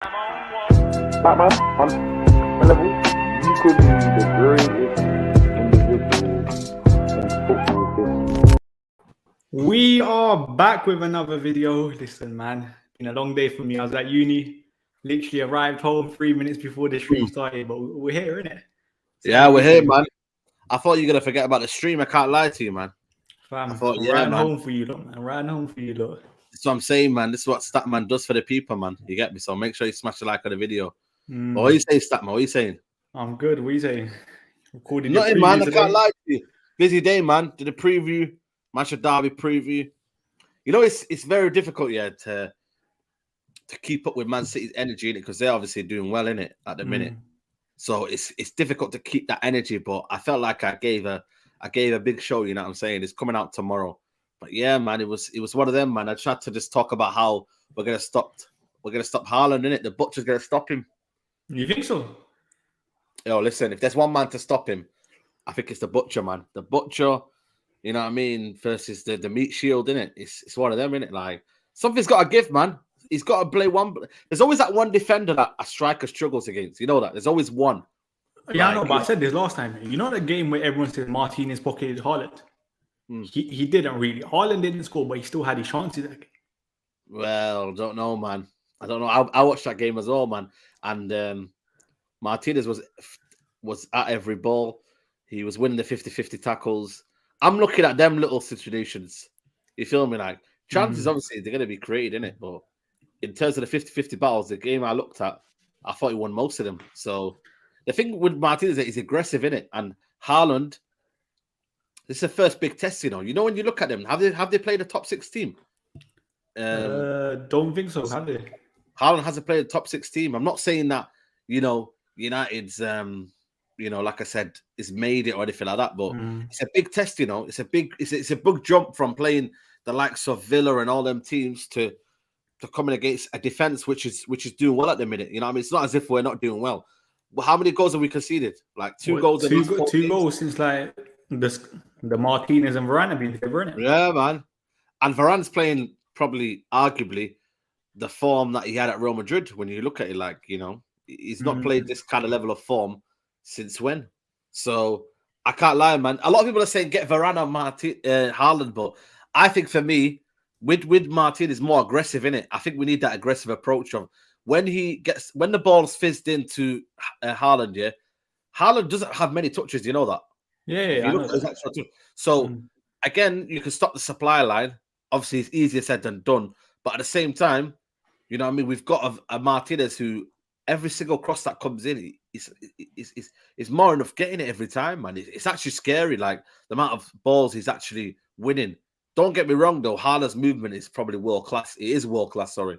Batman, on my level, you could be the greatest individual in football history. We are back with another video. Listen, man, been a long day for me. I was at uni, literally arrived home 3 minutes before the stream started, but we're here, innit? So yeah, we're here, man. I thought you were gonna forget about the stream. I can't lie to you, man. Fam, I thought, I'm yeah, riding man. home for you, look, man. Riding home for you, look. That's what I'm saying, man. This is what Statman does for the people, man. You get me? So make sure you smash the like on the video. What are you saying, Statman? What are you saying? I'm good. What are you saying? Recording Nothing, man. I can't lie to you. Busy day, man. Did a preview, Manchester Derby preview. You know, it's very difficult, yeah, to keep up with Man City's energy in it because they're obviously doing well in it at the minute. So it's difficult to keep that energy. But I felt like I gave a big show. You know what I'm saying? It's coming out tomorrow. But yeah, man, it was one of them, man. I tried to just talk about how we're gonna stop Haaland in it. The butcher's gonna stop him. You think so? Yo, listen, if there's one man to stop him, I think it's the butcher, man. The butcher, you know what I mean, versus the meat shield, innit? It's one of them, innit? Like something's got to give, man. He's got to play one. There's always that one defender that a striker struggles against. You know that. There's always one. Yeah, I know, but I said this last time. You know the game where everyone said Martinez pocketed Haaland? He didn't really. Haaland didn't score, but he still had his chances. Well, don't know, man. I don't know. I watched that game as well, man. And Martinez was at every ball. He was winning the 50-50 tackles. I'm looking at them little situations. You feel me? Like chances, obviously, they're going to be created, innit? But in terms of the 50-50 battles, the game I looked at, I thought he won most of them. So the thing with Martinez is he's aggressive, innit? And Haaland, this is the first big test, you know. You know, when you look at them, have they played a top 6 team? Don't think so, have they? Haaland hasn't played a top 6 team. I'm not saying that, you know, United's, you know, like I said, is made it or anything like that. But it's a big test, you know. It's a big jump from playing the likes of Villa and all them teams to coming against a defense which is doing well at the minute. You know what I mean? It's not as if we're not doing well. Well, how many goals have we conceded? Like two goals. Two goals since like the Martinez and Varane have been together, innit? Yeah, man. And Varane's playing probably, arguably, the form that he had at Real Madrid. When you look at it, like, you know, he's not played this kind of level of form since when? So I can't lie, man. A lot of people are saying get Varane on Haaland, but I think for me, with Martin is more aggressive in it. I think we need that aggressive approach of when the ball's fizzed into Haaland. Yeah, Haaland doesn't have many touches. You know that. Yeah. So again, you can stop the supply line. Obviously, it's easier said than done. But at the same time, you know what I mean? We've got a Martinez who every single cross that comes in, is more enough getting it every time, man. It's actually scary, like the amount of balls he's actually winning. Don't get me wrong, though. Haaland's movement is probably world class. It is world class, sorry.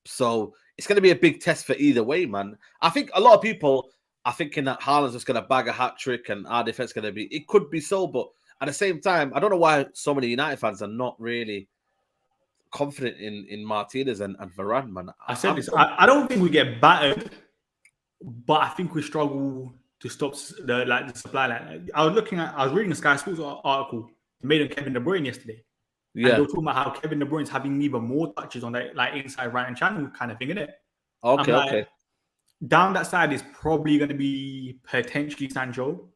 So it's going to be a big test for either way, man. I think a lot of people are thinking that Haaland's just going to bag a hat trick and our defense is going to be. It could be so, but at the same time, I don't know why so many United fans are not really confident in Martinez and Varane, man. I said this. I don't think we get battered, but I think we struggle to stop the supply line. I was reading the Sky Sports article made on Kevin De Bruyne yesterday. Yeah, and they were talking about how Kevin De Bruyne's having even more touches on that like inside right hand channel kind of thing, isn't it? Okay. Down that side is probably going to be potentially Sancho.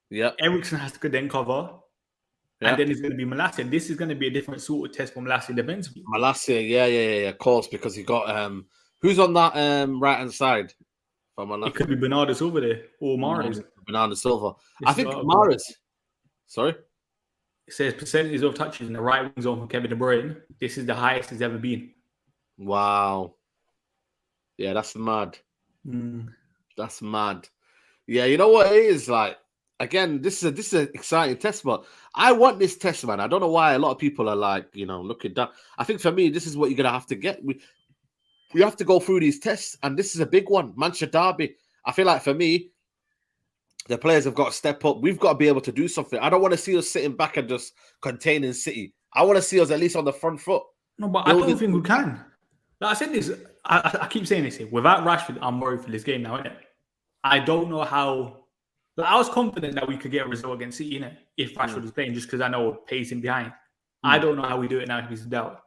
Yeah, Eriksen has to then cover. Yeah. And then it's going to be Malacia. This is going to be a different sort of test for Malacia defensively. Malacia, yeah, of course, because you got who's on that right hand side? It could be Bernardo Silva there or Mahrez. Bernardo Silva. I think Mahrez. Sorry? It says percentage of touches in the right wing zone for Kevin De Bruyne. This is the highest it's ever been. Wow. Yeah, that's mad. That's mad. Yeah, you know what it is like. Again, this is an exciting test, but I want this test, man. I don't know why a lot of people are like, you know, looking down. I think for me, this is what you're gonna have to get. We have to go through these tests, and this is a big one. Manchester Derby. I feel like for me, the players have got to step up. We've got to be able to do something. I don't want to see us sitting back and just containing City. I want to see us at least on the front foot. No, but I don't think we can. Like I said this, I keep saying this here. Without Rashford, I'm worried for this game now, innit? I don't know how. Like, I was confident that we could get a result against City, innit? If Rashford was playing, just because I know we're pacing behind. I don't know how we do it now if he's in doubt.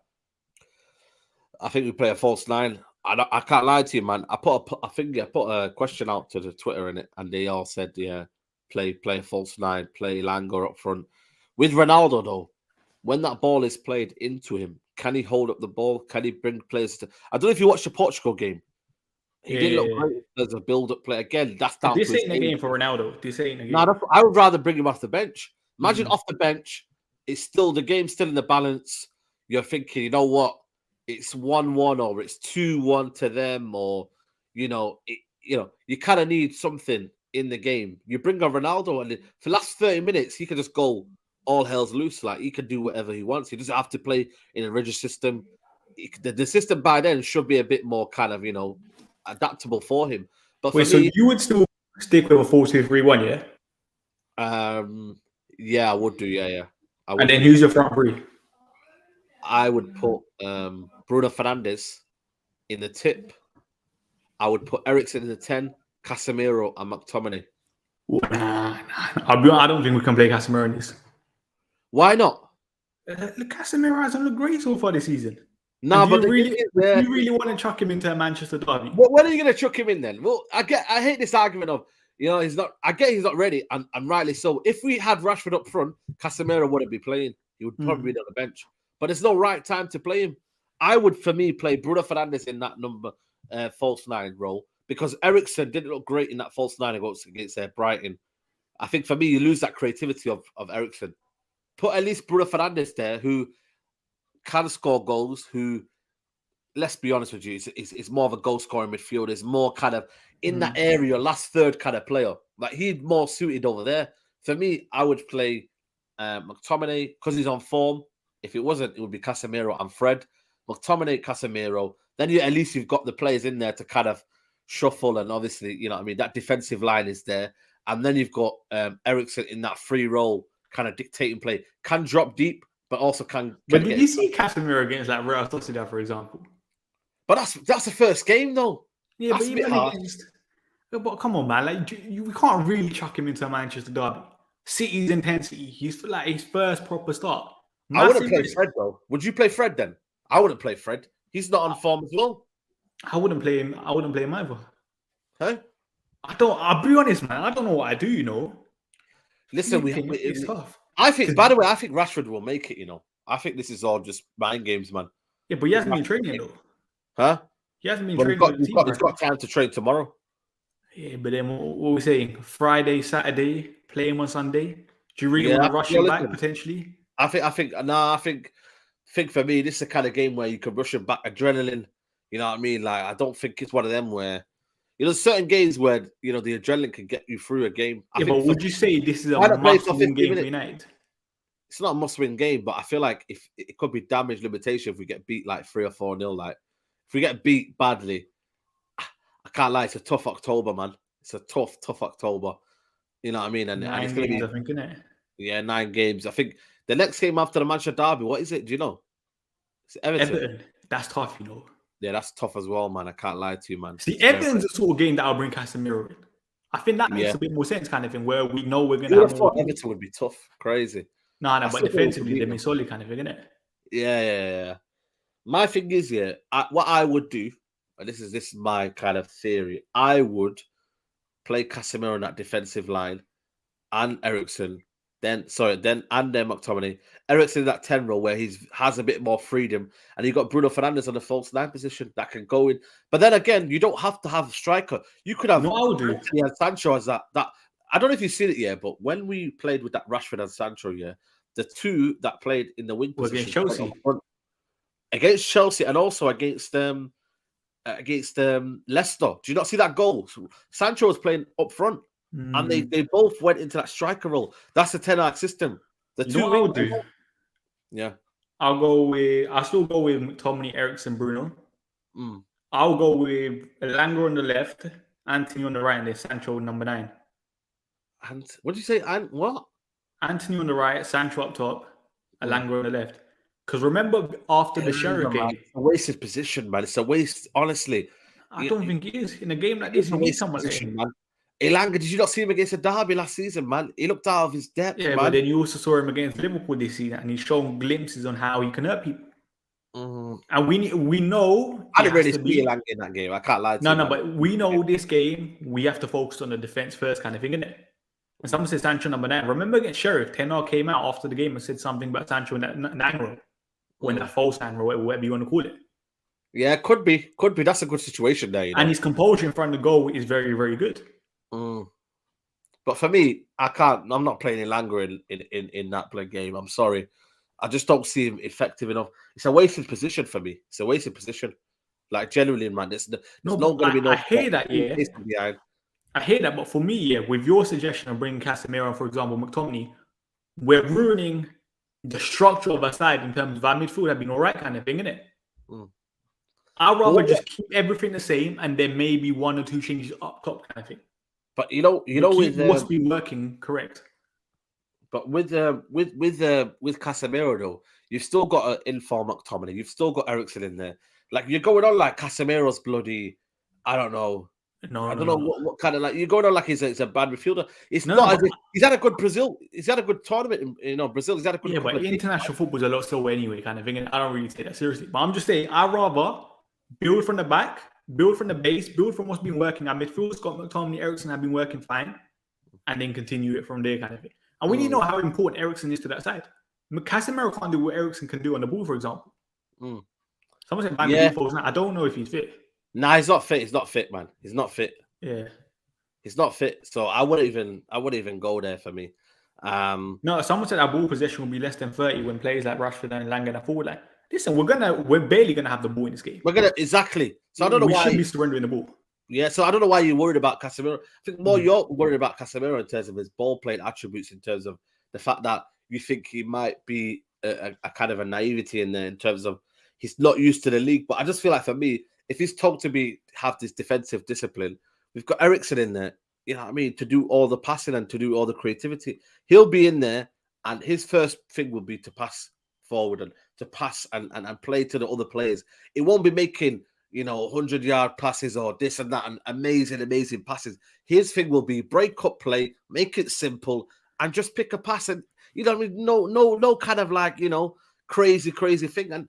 I think we play a false nine. I can't lie to you, man. I put a question out to the Twitter in it, and they all said, yeah, play false nine, play Langer up front. With Ronaldo though, when that ball is played into him, can he hold up the ball? Can he bring players to? I don't know if you watched the Portugal game. He didn't look great as a build-up play. Again, that's down This to his ain't a game for Ronaldo. This ain't a game. No, I would rather bring him off the bench. Imagine off the bench. It's still the game's still in the balance. You're thinking, you know what? It's 1-1 or it's 2-1 to them, or you kind of need something in the game. You bring on Ronaldo, and for the last 30 minutes, he can just go all hell's loose. Like he can do whatever he wants. He doesn't have to play in a rigid system. The system by then should be a bit more kind of adaptable for him. But wait, so you would still stick with a 4-2-3-1, yeah? Yeah, I would do. Yeah. And then who's your front three? I would put Bruno Fernandes in the tip. I would put Eriksen in the 10, Casemiro and McTominay. Nah. I don't think we can play Casemiro in this. Why not? Casemiro hasn't looked great so far this season. No, but you really want to chuck him into a Manchester derby? Well, when are you going to chuck him in then? Well, I hate this argument of he's not. I get he's not ready, and rightly so. If we had Rashford up front, Casemiro wouldn't be playing. He would probably be on the bench. But it's no right time to play him. I would, for me, play Bruno Fernandes in that number false nine role because Eriksen didn't look great in that false nine against Brighton. I think for me, you lose that creativity of Eriksen. Put at least Bruno Fernandes there, who can score goals. Who, let's be honest with you, is more of a goal scoring midfielder. Is more kind of in that area, last third kind of player. Like he's more suited over there. For me, I would play McTominay because he's on form. If it wasn't, it would be Casemiro and Fred. McTominay, Casemiro. Then at least you've got the players in there to kind of shuffle, and obviously, that defensive line is there. And then you've got Eriksen in that free role, kind of dictating play. Can drop deep, but also can. But did you see Casemiro against like Real Sociedad, for example? But that's the first game, though. Yeah, that's but even against. But come on, man! Like we can't really chuck him into a Manchester derby. City's intensity. He's like his first proper start. I wouldn't play Fred though. Would you play Fred then? I wouldn't play Fred. He's not on form as well. I wouldn't play him. I wouldn't play him either. Huh? I'll be honest, man. I don't know what I do. Listen, it's tough. I think. By the way, I think Rashford will make it. I think this is all just mind games, man. Yeah, but he hasn't been training though. Huh? He hasn't been training. He's got time to train tomorrow. Yeah, but then what are we saying? Friday, Saturday, play him on Sunday. Do you really want to rush him back potentially? I think for me, this is the kind of game where you can rush him back. Adrenaline, you know what I mean? Like, I don't think it's one of them where, certain games where, the adrenaline can get you through a game. But would you say this is a must-win game for United? It's not a must-win game, but I feel like if it could be damage limitation if we get beat like 3 or 4-0. Like, if we get beat badly, I can't lie, it's a tough October, man. It's a tough October. You know what I mean? And it's going to be, I think, isn't it? Yeah, 9 games. I think the next game after the Manchester derby, what is it? Do you know? It's Everton. That's tough, Yeah, that's tough as well, man. I can't lie to you, man. See, Everton's the sort of game that I'll bring Casemiro in. I think that makes a bit more sense, kind of thing, where we know we're going to have more. Everton would be tough. Crazy. No, but defensively, they've been solid, kind of thing, isn't it? Yeah. My thing is, what I would do, and this is my kind of theory, I would play Casemiro on that defensive line and Eriksen. Then McTominay. Eriksen in that 10 role where he has a bit more freedom, and you got Bruno Fernandes on the false 9 position that can go in. But then again, you don't have to have a striker. You could have Sancho as that. I don't know if you've seen it yet, but when we played with that Rashford and Sancho, the two that played in the wing position against Chelsea, and also against Leicester. Do you not see that goal? Sancho was playing up front. And they both went into that striker role. That's the 10-arc system. I'll do? Yeah. I'll still go with McTominay, Eriksen, Bruno. I'll go with Langer on the left, Anthony on the right, and then Sancho number 9. And what did you say? And what? Anthony on the right, Sancho up top, and Langer on the left. Because remember, after the Sheriff game, it's a wasted position, man. It's a waste, honestly. I don't think it is. In a game like this, you need someone position, man. Elanga, did you not see him against a derby last season, man? He looked out of his depth, man. But then you also saw him against Liverpool this season, and he's shown glimpses on how he can hurt people. And we know I it didn't has really to see be. Haaland in that game. I can't lie to No, you, no, man. but we know this game, we have to focus on the defense first kind of thing, innit? And someone said Sancho number 9. Remember against Sheriff, Tenor came out after the game and said something about Sancho in that 9 row, or in that false 9 row, whatever you want to call it. Yeah, could be. That's a good situation there, you know. And his composure in front of the goal is very, very good. But for me, I'm not playing Elanga in that play game. I'm sorry. I just don't see him effective enough. It's a wasted position for me. It's a wasted position. Like, genuinely, man. There's no going to be no. I hear that, yeah. Behind. I hear that, but for me, yeah, with your suggestion of bringing Casemiro, for example, McTominay, we're ruining the structure of our side in terms of our midfield have been all right kind of thing, innit? I'd rather just keep everything the same and then maybe 1 or 2 changes up top kind of thing. But you know, with what's been working, correct? But with Casemiro though, you've still got an inform McTominay. You've still got Eriksen in there. Like, you're going on like Casemiro's bloody. I don't know. I don't know what kind of, like, you're going on like he's a bad midfielder. It's not as if he's had a good Brazil. He's had a good tournament in Brazil. He's had a good. Yeah, but international football's a lot slower anyway, kind of thing. And I don't really take that seriously. But I'm just saying, I'd rather build from the back, build from the base, build from what's been working. Our midfield, Scott McTominay, Eriksen have been working fine, and then continue it from there, kind of thing. And we need to know how important Eriksen is to that side. Casemiro can't do what Eriksen can do on the ball, for example. Someone said, I don't know if he's fit. Nah, he's not fit. He's not fit, man. He's not fit. Yeah. He's not fit. So I wouldn't even go there for me. No, someone said our ball possession will be less than 30 when players like Rashford and Langer are forward line. Listen, we're barely gonna have the ball in this game. Exactly. So I don't know why we should be surrendering the ball. Yeah, so I don't know why you're worried about Casemiro. I think more you're worried about Casemiro in terms of his ball playing attributes, in terms of the fact that you think he might be a kind of a naivety in there, in terms of he's not used to the league. But I just feel like, for me, if he's told to have this defensive discipline, we've got Eriksen in there, you know what I mean, to do all the passing and to do all the creativity. He'll be in there, and his first thing will be to pass forward and to pass and play to the other players. It won't be making 100-yard passes or this and that and amazing passes. His thing will be break up play, make it simple, and just pick a pass. And no kind of like crazy thing. And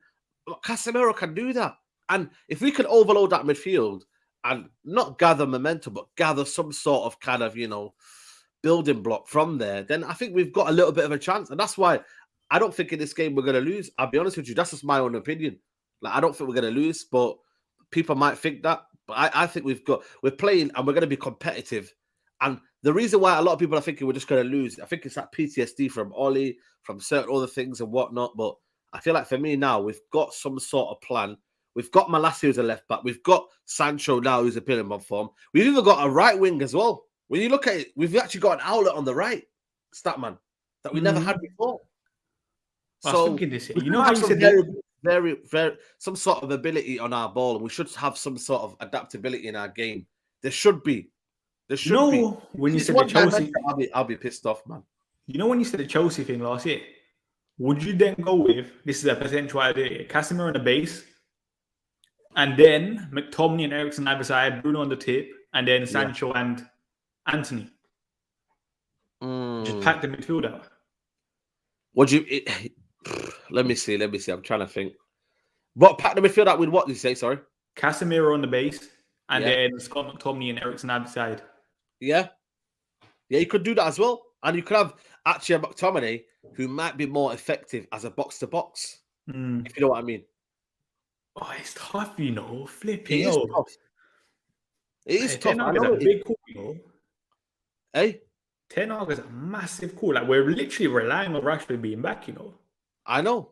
Casemiro can do that. And if we can overload that midfield and not gather momentum, but gather some sort of kind of building block from there, then I think we've got a little bit of a chance. And that's why I don't think in this game we're going to lose. I'll be honest with you, that's just my own opinion. Like, I don't think we're going to lose, but people might think that, but I think we're playing and we're going to be competitive. And the reason why a lot of people are thinking we're just going to lose, I think it's that PTSD from Oli, from certain other things and whatnot. But I feel like for me now, we've got some sort of plan. We've got Malacia as a left back. We've got Sancho now, who's appearing on form. We've even got a right wing as well. When you look at it, we've actually got an outlet on the right, Statman, that we never had before. I was thinking this. You know how you said very some sort of ability on our ball, and we should have some sort of adaptability in our game. There should be. When you said the Chelsea, I'll be pissed off, man. You know when you said the Chelsea thing last year, would you then go with, this is a potential idea, Casemiro on the base, and then McTominay and Eriksen either side, Bruno on the tip, and then Sancho and Anthony? Just pack the midfield out. Let me see. I'm trying to think. What, pack the midfield out with what did you say? Sorry. Casemiro on the base, and then Scott McTominay and Eriksen either side. Yeah, you could do that as well. And you could have actually a McTominay who might be more effective as a box-to-box, if you know what I mean. Oh, it's tough, flipping. It is tough. It is tough. I know. It's a big call, Hey? Ten Hag is a massive call. Like, we're literally relying on Rashford being back, I know.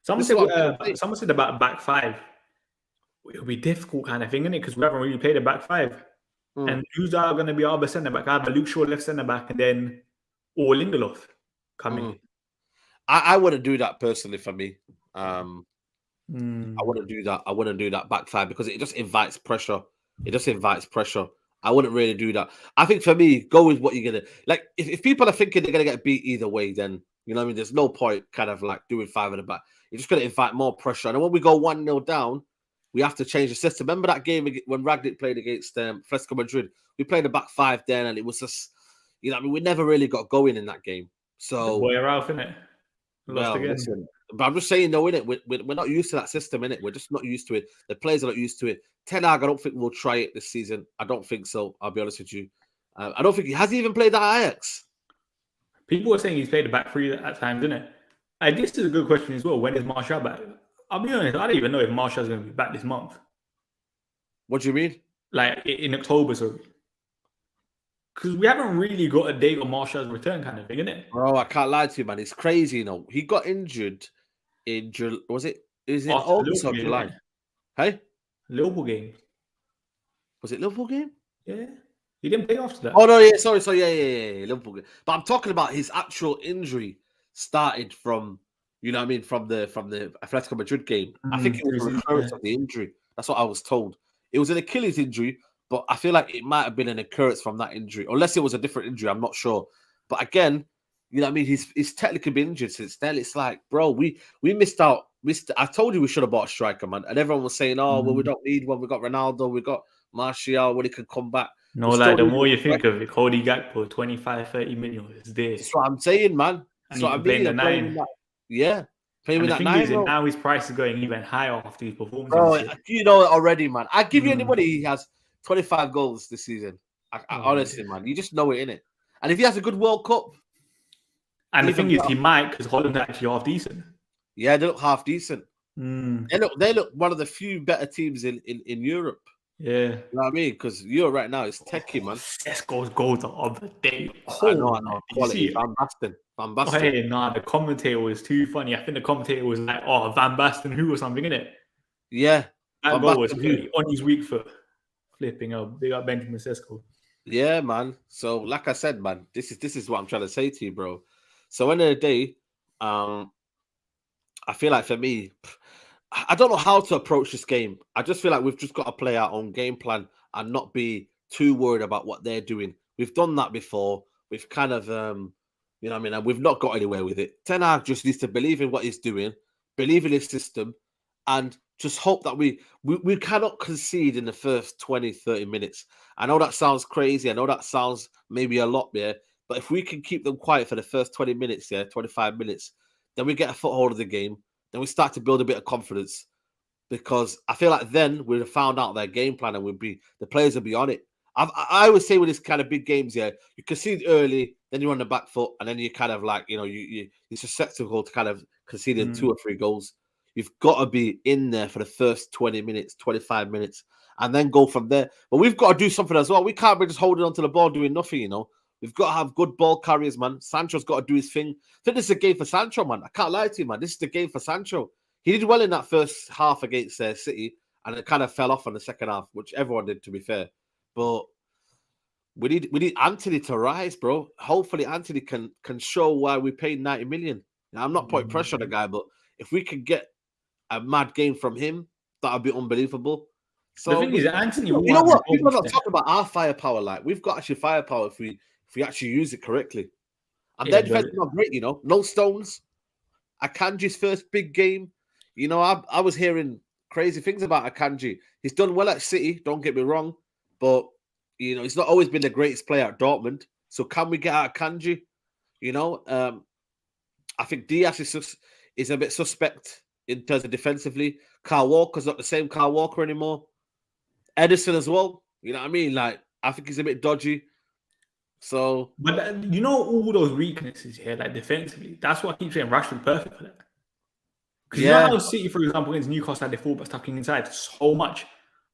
Someone said about back five. It'll be difficult kind of thing, isn't it? Because we haven't really played a back five. And who's going to be our best centre back? Either Luke Shaw left centre back, and then or Lindelof coming. I wouldn't do that personally for me. I wouldn't do that. I wouldn't do that back five because it just invites pressure. I wouldn't really do that. I think for me, go with what you're gonna like. If people are thinking they're gonna get beat either way, then you know what I mean. There's no point kind of like doing five at the back. You're just gonna invite more pressure. And when we go 1-0 down, we have to change the system. Remember that game when Ragnick played against Atletico Madrid? We played a back five then, and it was just, we never really got going in that game. So boy Ralph, innit? Listen, But I'm just saying, though, innit? We're not used to that system, innit? We're just not used to it. The players are not used to it. Ten Hag, I don't think we'll try it this season. I don't think so. I'll be honest with you. I don't think he even played that Ajax. People were saying he's played the back three at times, isn't it? And this is a good question as well. When is Martial back? I'll be honest, I don't even know if Martial's going to be back this month. What do you mean? Like in October, so. Because we haven't really got a date on Martial's return kind of thing, innit? Bro, I can't lie to you, man. It's crazy, you know. He got injured in July. Was it After August or Liverpool game, July? innit? Hey? Liverpool game. Was it Liverpool game? Yeah. He didn't play after that. Oh, no, yeah. Sorry. Yeah. Liverpool game. But I'm talking about his actual injury started from, you know what I mean, from the Atletico Madrid game. I think it was a recurrence of the injury. That's what I was told. It was an Achilles injury, but I feel like it might have been an occurrence from that injury, unless it was a different injury. I'm not sure. But again, you know what I mean? He's technically been injured since then. It's like, bro, we missed out. I told you we should have bought a striker, man. And everyone was saying, well, we don't need one. We got Ronaldo. We got Martial when he can come back. No, like the more you think of it, Cody Gakpo, 25, 30 million is there. That's what I'm saying, man. That's what I mean. The nine. Yeah. And the thing is, now his price is going even higher after his performance. Bro, you know it already, man. I give you anybody he has 25 goals this season. Honestly, man, you just know it, innit? And if he has a good World Cup. And the thing is, he might, because Holland are actually half decent. Yeah, they look half decent. They look one of the few better teams in Europe. Yeah. You know what I mean? Because Europe right now is techie, man. Sesko's goals of the day. I know. Quality. Van Basten. Oh, hey, nah, the commentator was too funny. I think the commentator was like, Van Basten who or something, innit? Yeah. That goal was on his weak foot. Flipping up. They got Benjamin Sesko. Yeah, man. So, like I said, man, this is what I'm trying to say to you, bro. So, end of the day, I feel like for me, I don't know how to approach this game. I just feel like we've just got to play our own game plan and not be too worried about what they're doing. We've done that before. We've kind of, you know what I mean? And we've not got anywhere with it. Ten Hag just needs to believe in what he's doing, believe in his system, and just hope that we cannot concede in the first 20, 30 minutes. I know that sounds crazy. I know that sounds maybe a lot there. But if we can keep them quiet for the first 20 minutes, 25 minutes, then we get a foothold of the game. Then we start to build a bit of confidence, because I feel like then we'd have found out their game plan and the players would be on it. I always say with this kind of big games, you concede early, then you're on the back foot, and then you kind of like, you're susceptible to kind of conceding 2 or 3 goals. You've got to be in there for the first 20 minutes, 25 minutes, and then go from there. But we've got to do something as well. We can't be just holding onto the ball doing nothing, We've got to have good ball carriers, man. Sancho's got to do his thing. I think this is a game for Sancho, man. I can't lie to you, man. This is the game for Sancho. He did well in that first half against City, and it kind of fell off in the second half, which everyone did, to be fair. But we need Anthony to rise, bro. Hopefully, Anthony can show why we paid 90 million. Now, I'm not putting pressure on the guy, but if we can get a mad game from him, that would be unbelievable. So the thing is, Anthony, you know what? People are not talking about our firepower. Like, we've got actually firepower if we actually use it correctly. And their defense is not great, No Stones. Akanji's first big game. I was hearing crazy things about Akanji. He's done well at City, don't get me wrong. But, he's not always been the greatest player at Dortmund. So can we get out Akanji? I think Diaz is a bit suspect in terms of defensively. Kyle Walker's not the same Kyle Walker anymore. Edison as well. You know what I mean? Like, I think he's a bit dodgy. So, but all those weaknesses here, like defensively, that's what I keep saying. Rashford perfect for that. Because you know how City, for example, against Newcastle, had their fullbacks tucking inside so much.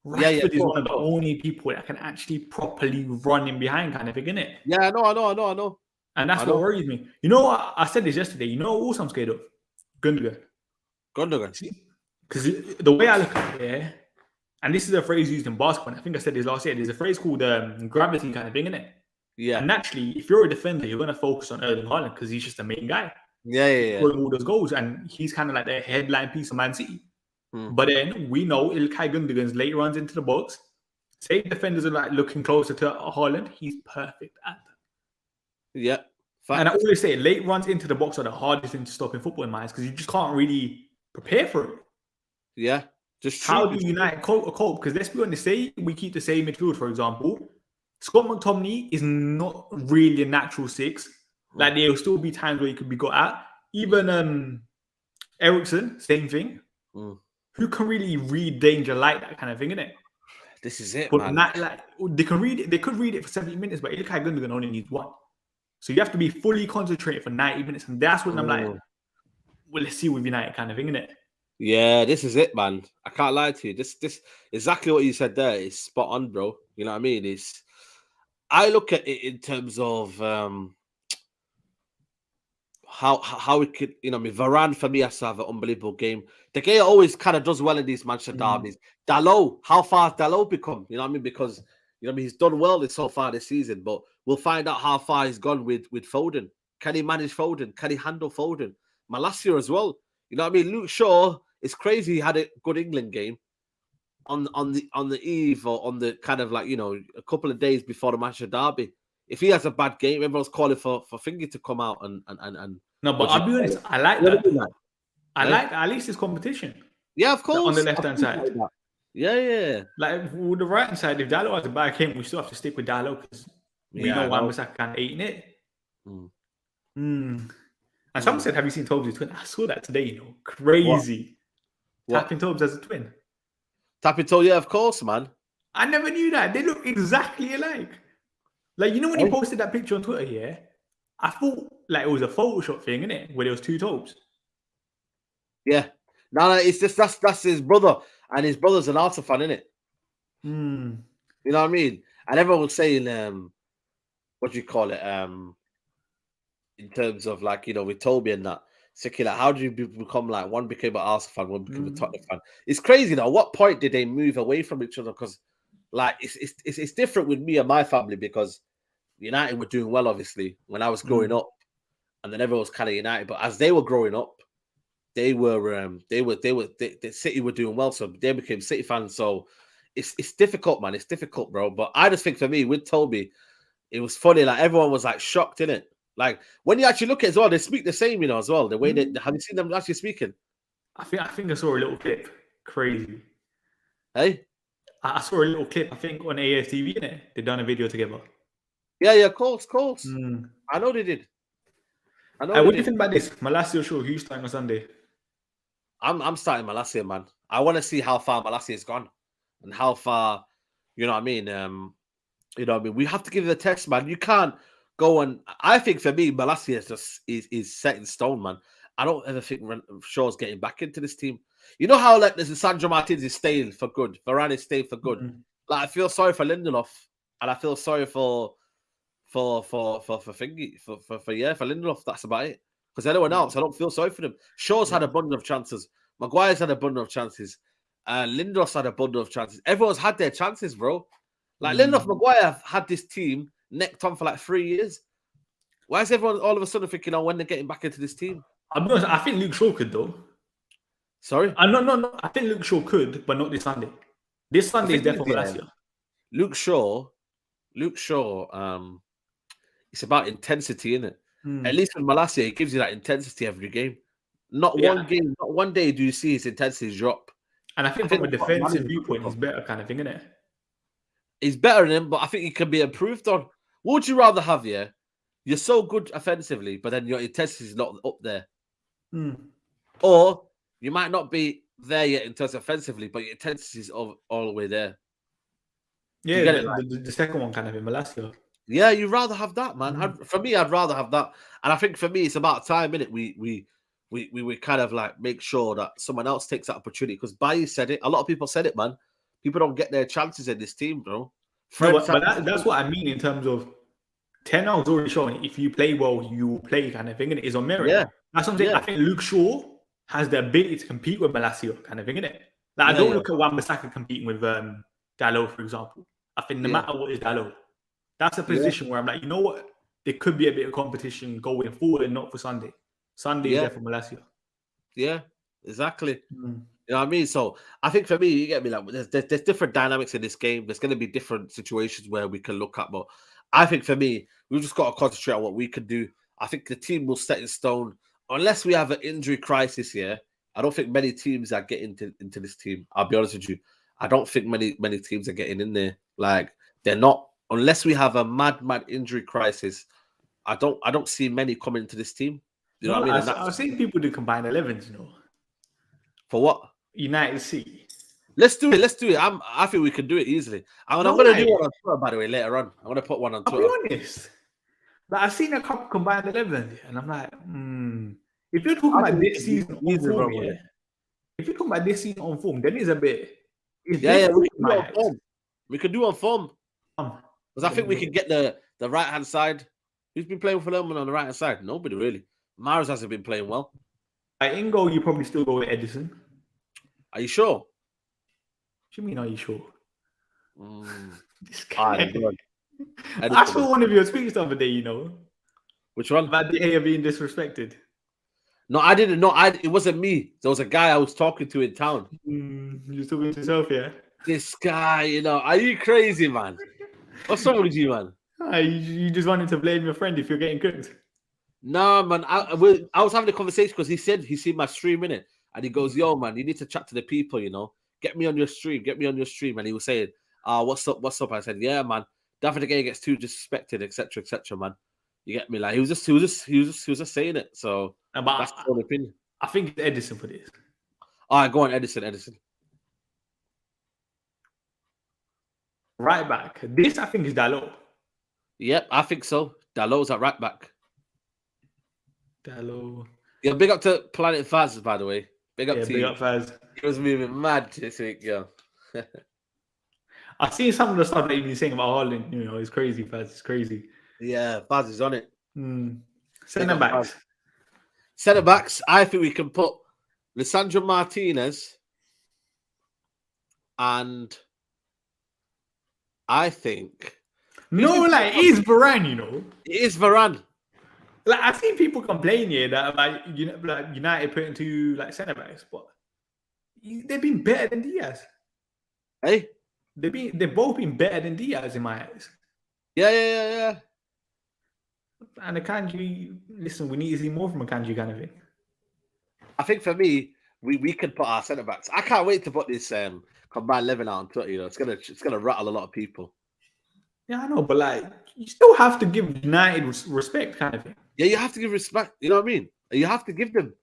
Rashford is one of the only people that can actually properly run in behind, kind of thing, isn't it? Yeah, I know. And that's what worries me. You know what? I said this yesterday. You know what also I'm scared of? Gundogan. Because the way I look at it, and this is a phrase used in basketball, and I think I said this last year, there's a phrase called gravity kind of thing, isn't it? Yeah. And naturally, if you're a defender, you're going to focus on Erling Haaland because he's just the main guy. Yeah. Scoring all those goals, and he's kind of like the headline piece of Man City. But then we know Ilkay Gundogan's late runs into the box. Say defenders are like looking closer to Haaland, he's perfect at that. Yeah. Fact. And I always say late runs into the box are the hardest thing to stop in football in my eyes because you just can't really prepare for it. Yeah. Just how do United cope? Because let's be honest, say we keep the same midfield, for example. Scott McTominay is not really a natural 6. Like, there will still be times where he could be got at. Even Ericsson, same thing. Mm. Who can really read danger like that kind of thing, innit? This is it, But man. not like they can read it. They could read it for 70 minutes, but Ilkay Gundogan only needs one. So you have to be fully concentrated for 90 minutes, and that's when I'm like, well, let's see with United kind of thing, innit? Yeah, this is it, man. I can't lie to you. This exactly what you said there is spot on, bro. You know what I mean? I look at it in terms of how it could, you know, I mean, Varane for me has to have an unbelievable game. De Gea always kind of does well in these Manchester derbies. Dalot, how far has Dalot become? You know what I mean? Because you know, I mean, he's done well so far this season, but we'll find out how far he's gone with Foden. Can he manage Foden? Can he handle Foden? Malacia as well. You know what I mean? Luke Shaw, it's crazy. He had a good England game on the eve or on the kind of like, you know, a couple of days before the Manchester derby. If he has a bad game, everyone's calling for Fingy to come out and no, but I'll be honest, I like that. I like at least it's competition. Yeah, of course. On the left hand side. Yeah. Like with the right hand side, if Dalot has a bad game, we still have to stick with Dalot because we know Wan-Bissaka can't eat it. And someone said, have you seen Tobes' twin? I saw that today, you know. Crazy. What? Tapping Tobes as a twin. Tapping Tobes, yeah, of course, man. I never knew that. They look exactly alike. Like, you know when he posted that picture on Twitter, yeah? I thought like it was a Photoshop thing, innit? Where there was two Tobes. Yeah. No, it's just that's his brother. And his brother's an Arsenal fan, innit? You know what I mean? And everyone was saying, what do you call it? In terms of like, you know, with Toby and that. Sicky, like, how did you become like one became an Arsenal fan, one became a Tottenham fan? It's crazy though. At what point did they move away from each other? Because like it's different with me and my family because United were doing well, obviously, when I was growing up, and then everyone was kind of United. But as they were growing up, the City were doing well, so they became City fans. So it's difficult, man. It's difficult, bro. But I just think for me with Toby, it was funny. Like everyone was like shocked, innit? Like when you actually look at it as well, they speak the same, you know, as well. The way that have you seen them actually speaking? I think I saw a little clip. Crazy. Hey, I saw a little clip. I think on AFTV, innit? They done a video together. Yeah, of course. I know they did. What do you think about this? Malacia show, who's starting on Sunday? I'm starting Malacia, man. I want to see how far Malacia has gone and how far, you know what I mean? You know what I mean? We have to give it a test, man. You can't go and I think for me, Malacia is set in stone, man. I don't ever think Shaw's getting back into this team. You know how like there's Sandro Martins is staying for good, Varane is staying for good. Like I feel sorry for Lindelof and I feel sorry for Fingy, for Lindelof. That's about it. Because anyone else, I don't feel sorry for them. Shaw's had a bundle of chances. Maguire's had a bundle of chances. Lindelof's had a bundle of chances. Everyone's had their chances, bro. Like Lindelof, Maguire have had this team necked on for like 3 years. Why is everyone all of a sudden thinking, oh, when they're getting back into this team? I'll be honest, I think Luke Shaw could though. Sorry? No. I think Luke Shaw could, but not this Sunday. This Sunday is definitely Malacia. Luke Shaw, it's about intensity, isn't it? At least with Malacia, he gives you that intensity every game. Not one day do you see his intensity drop. And I think from a defensive viewpoint, he's better kind of thing, isn't it? He's better than him, but I think he can be improved on. What would you rather have, yeah? You're so good offensively, but then your intensity is not up there. Or you might not be there yet in terms of offensively, but your intensity is all the way there. Yeah, the second one kind of in Malacia. Yeah, you'd rather have that, man. For me, I'd rather have that. And I think for me, it's about time, innit? We kind of like make sure that someone else takes that opportunity. Because Bains said it. A lot of people said it, man. People don't get their chances in this team, bro. No, but that's what I mean in terms of Ten Hag's already shown if you play well, you will play kind of thing, and it is on merit. Yeah. That's what I'm saying. I think Luke Shaw has the ability to compete with Malacia kind of thing, innit? Like, I don't look at Wan-Bissaka competing with Dalot, for example. I think no matter what is Dalot, that's a position where I'm like, you know what? There could be a bit of competition going forward and not for Sunday. Sunday is there for Malacia. Yeah, exactly. You know what I mean? So I think for me, you get me, like there's different dynamics in this game. There's going to be different situations where we can look at, but I think for me, we've just got to concentrate on what we can do. I think the team will set in stone unless we have an injury crisis here. I don't think many teams are getting into this team. I'll be honest with you. I don't think many teams are getting in there. Like they're not, unless we have a mad injury crisis. I don't see many coming into this team. You know what I mean? I've seen people do combined 11s, you know. For what? United City. Let's do it. Let's do it. I think we can do it easily. I'm No going to way. do one on Twitter, by the way, later on. I'm going to put one on I'll Twitter. be honest. Like, I've seen a couple combined 11, and I'm like, if you're talking about this season on form, yeah. If you're talking about this season on form, then it's a bit. It's Yeah, we difficult, can do on form. We can do on form. Because I think we can get the right hand side. Who's been playing for Lehman on the right hand side? Nobody really. Mars hasn't been playing well. In goal, you probably still go with Edison. Are you sure? What do you mean, are you sure? This guy. I saw one of your tweets the other day, you know. Which one? About De Gea being disrespected. No, I didn't know. It wasn't me. There was a guy I was talking to in town. You're talking to yourself, yeah? This guy, you know, are you crazy, man? What's wrong with you, man? You just wanted to blame your friend if you're getting cooked. No, man. I was having a conversation because he said he seen my stream in it, and he goes, "Yo, man, you need to chat to the people, you know. Get me on your stream. Get me on your stream." And he was saying, what's up? What's up?" I said, "Yeah, man. David De Gea gets too disrespected, etc., man. You get me? Like he was just saying it. So that's the only opinion. I think it's Edison for this. All right, go on, Edison. Right back. This I think is Dalot. Yep, I think so. Dalot's at right back. Dalot. Yeah, big up to Planet Faz, by the way. Big up to big you. up Faz. He was moving mad this week, yeah. I've seen some of the stuff that you've been saying about Haaland. You know, it's crazy, Faz. It's crazy. Yeah, Faz is on it. Centre backs. Centre backs, I think we can put Lisandro Martinez and I think... No, like, it is Varane, you know. It is Varane. Like, I've seen people complain here that like United putting two like centre backs, but they've been better than Diaz. Hey, they've both been better than Diaz in my eyes. Yeah. And the Kanji, listen, we need to see more from a Kanji kind of thing. I think for me, we can put our centre backs. I can't wait to put this combined 11 out on Twitter. You know, it's gonna rattle a lot of people. Yeah, I know, but like, you still have to give United respect, kind of thing. Yeah, you have to give respect. You know what I mean? You have to give them.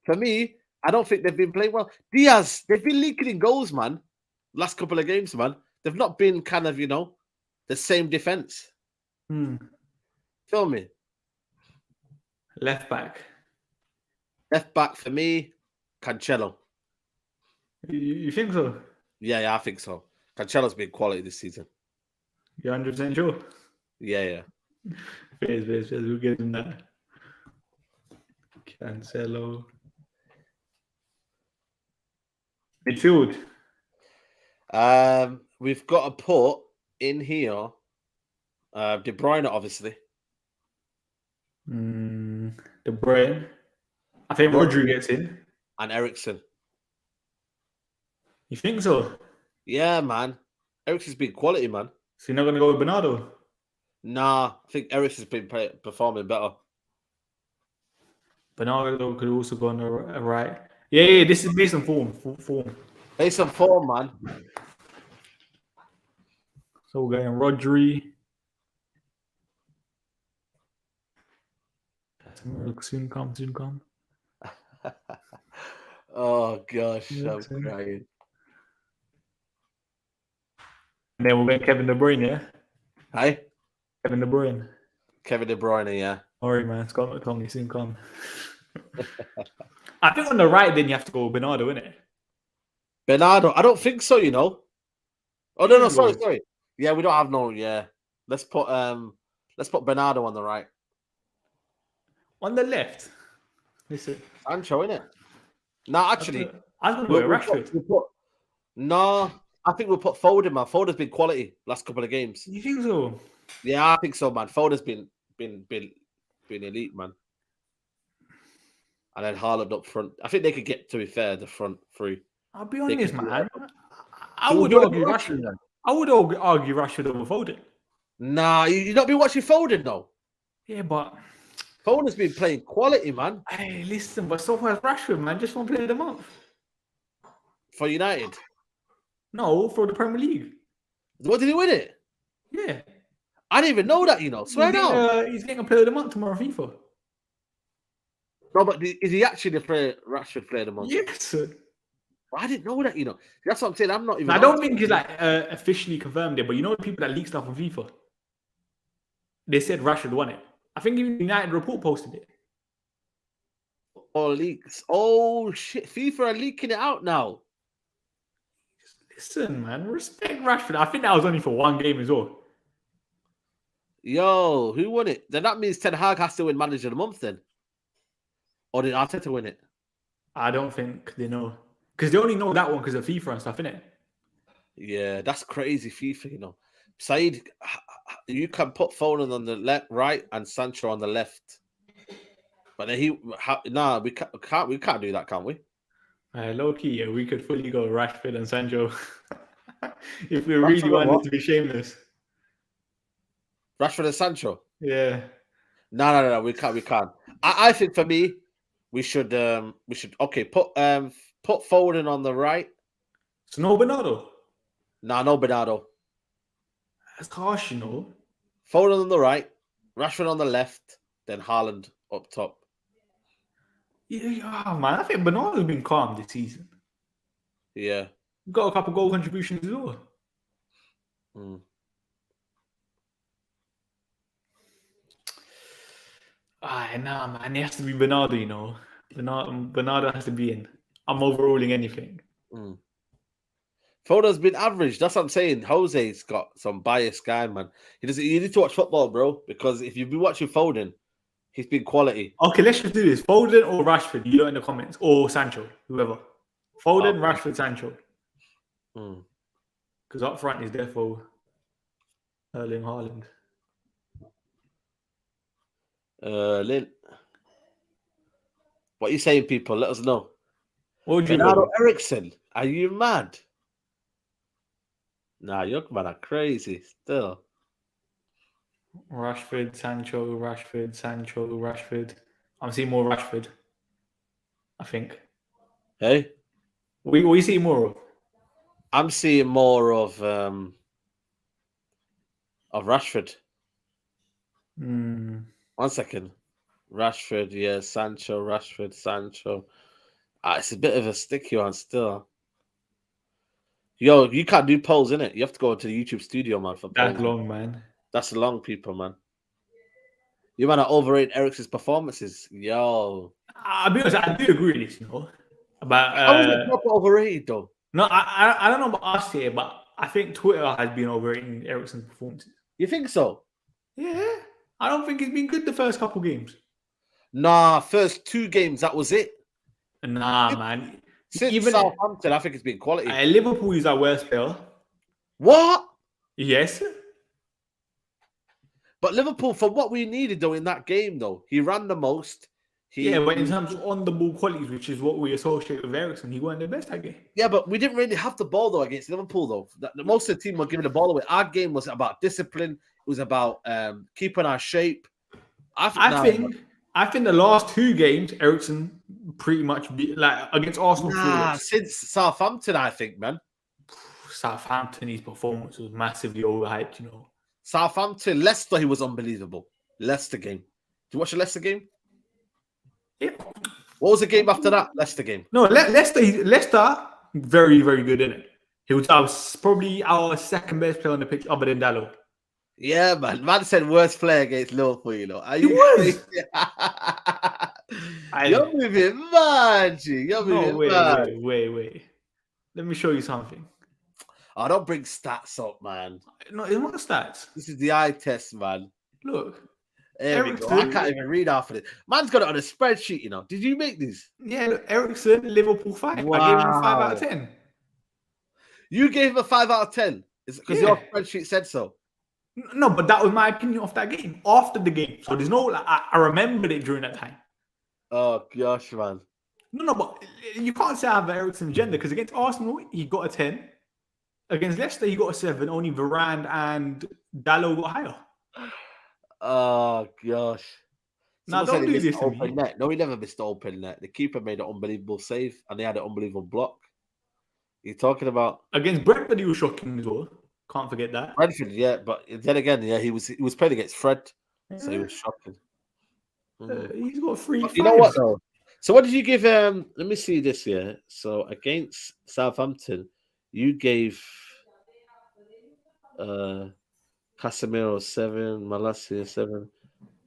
For me, I don't think they've been playing well. Diaz, they've been leaking in goals, man. Last couple of games, man. They've not been kind of, you know, the same defense. Feel me? Left back. Left back for me, Cancelo. You think so? Yeah, I think so. Cancelo's been quality this season. You're 100% sure? Yeah. Face. We'll get in that. Cancelo. Midfield. We've got to put in here De Bruyne, obviously. De Bruyne. I think Rodri gets in. And Eriksen. You think so? Yeah, man. Eriksen's been quality, man. So you're not going to go with Bernardo? Nah, I think Eriksen's been performing better. Bernardo could also go on the right. Yeah, this is based on form. Based on form, man. So we're going Rodri. Soon come. Oh, gosh. I'm crying. And then we're going Kevin De Bruyne, yeah? Hey? Kevin De Bruyne. Kevin De Bruyne, yeah. Sorry, man. Scott McTominay, soon come. I think on the right, then you have to go with Bernardo, innit? Bernardo? I don't think so, you know. Oh, no, sorry. Yeah, we don't have no, yeah. Let's put Bernardo on the right. On the left? Listen. Sancho, innit? No, actually. I was going to go Rashford. No, I think we'll put Foden, man. Foden's been quality last couple of games. You think so? Yeah, I think so, man. Foden's been elite, man. And then Haaland up front. I think they could get, to be fair, the front three. I'll be honest, man. I would argue Rashford. I would argue Rashford over Foden. Nah, you not been watching Foden, though? Yeah, but Foden's been playing quality, man. Hey, listen, but so far as Rashford, man, just one player of the month. For United? No, for the Premier League. What, did he win it? Yeah. I didn't even know that, you know. Swear down. He's getting a player of the month tomorrow, FIFA. No, but is he actually the Rashford player of the month? Yes. I didn't know that. That's what I'm saying. I'm not even. I don't think he's like officially confirmed it, but you know the people that leak stuff on FIFA. They said Rashford won it. I think even United Report posted it. All leaks. Oh shit! FIFA are leaking it out now. Listen, man, respect Rashford. I think that was only for one game as well. Yo, who won it? Then that means Ten Hag has to win Manager of the Month then. Or did Arteta win it? I don't think they know. Because they only know that one because of FIFA and stuff, innit? Yeah, that's crazy FIFA, Said, you can put Foden on the left, right, and Sancho on the left. But then we can't do that, can we? Low key, yeah, we could fully go Rashford and Sancho if we Rashford really and wanted what? to be shameless. Rashford and Sancho. Yeah. No, we can't. I think for me, we should put Foden on the right. So no Bernardo. Nah, no Bernardo. That's harsh, Foden on the right, Rashford on the left, then Haaland up top. Yeah, man, I think Bernardo's been calm this season. Yeah. Got a couple goal contributions as well. Nah, man, it has to be Bernardo, Bernardo has to be in. I'm overruling anything. Foden's been average. That's what I'm saying. Jose's got some biased guy, man. You need to watch football, bro, because if you've been watching Foden, he's been quality. Okay, let's just do this. Foden or Rashford, you know in the comments. Or Sancho, whoever. Foden, Rashford, Sancho. Because up front is therefore Erling Haaland. Lynn. What are you saying, people? Let us know. What would you Bernardo Eriksson, are you mad? Nah, young man are crazy still. Rashford, Sancho, Rashford, Sancho, Rashford. I'm seeing more Rashford, I think. Hey? What are you seeing more of? I'm seeing more of Rashford. 1 second. Rashford, yeah, Sancho, Rashford, Sancho. It's a bit of a sticky one still. Yo, you can't do polls, innit? You have to go into the YouTube studio, man, for polls. That's long, man. That's long, people, man. You might overrate Eriksson's performances. Yo. I'll be honest, I do agree with this, About, How is it proper overrated, though? No, I don't know about us here, but I think Twitter has been overrating Eriksson's performances. You think so? Yeah. I don't think he's been good the first couple games. Nah, first 2 games, that was it. Nah, man. Since even Southampton, I think it's been quality. Liverpool is our worst player. What? Yes. But Liverpool, for what we needed, though, in that game, though, he ran the most. But in terms of on-the-ball qualities, which is what we associate with Eriksson, he wasn't the best that game. Yeah, but we didn't really have the ball, though, against Liverpool, though. Most of the team were giving the ball away. Our game was about discipline. It was about keeping our shape. I think the last 2 games, Eriksson pretty much against Arsenal. Since Southampton, I think, man. Southampton, his performance was massively overhyped, Southampton, Leicester, he was unbelievable. Leicester game. Did you watch the Leicester game? Yeah. What was the game after that? Leicester game. No, Leicester, very, very good, innit? He was probably our second best player on the pitch, other than Dalot. Yeah, man. Man said worst player against Liverpool, He was. You're moving mad, G. You're moving mad. Wait. Let me show you something. Oh, don't bring stats up, man. No, it's not stats. This is the eye test, man. Look. There we go. I can't even read half of it. Man's got it on a spreadsheet, Did you make this? Yeah, look, Eriksson, Liverpool 5. Wow. I gave him a 5 out of 10. You gave him a 5 out of 10? Is it because your spreadsheet said so? No, but that was my opinion of that game after the game. So there's no I remembered it during that time. Oh gosh, man. No, but you can't say I have Eriksson agenda because against Arsenal he got a 10. Against Leicester he got a 7. Only Varane and Dalot got higher. Oh gosh. Now don't do this to me. Net. No, he never missed the open net. The keeper made an unbelievable save and they had an unbelievable block. You're talking about against Brentford, he was shocking as well. Can't forget that. Brentford, yeah, but then again, yeah, he was playing against Fred, so he was shocking. He's got 3. You know what though? So what did you give? Let me see this year. So against Southampton, you gave Casemiro 7, Malacia 7,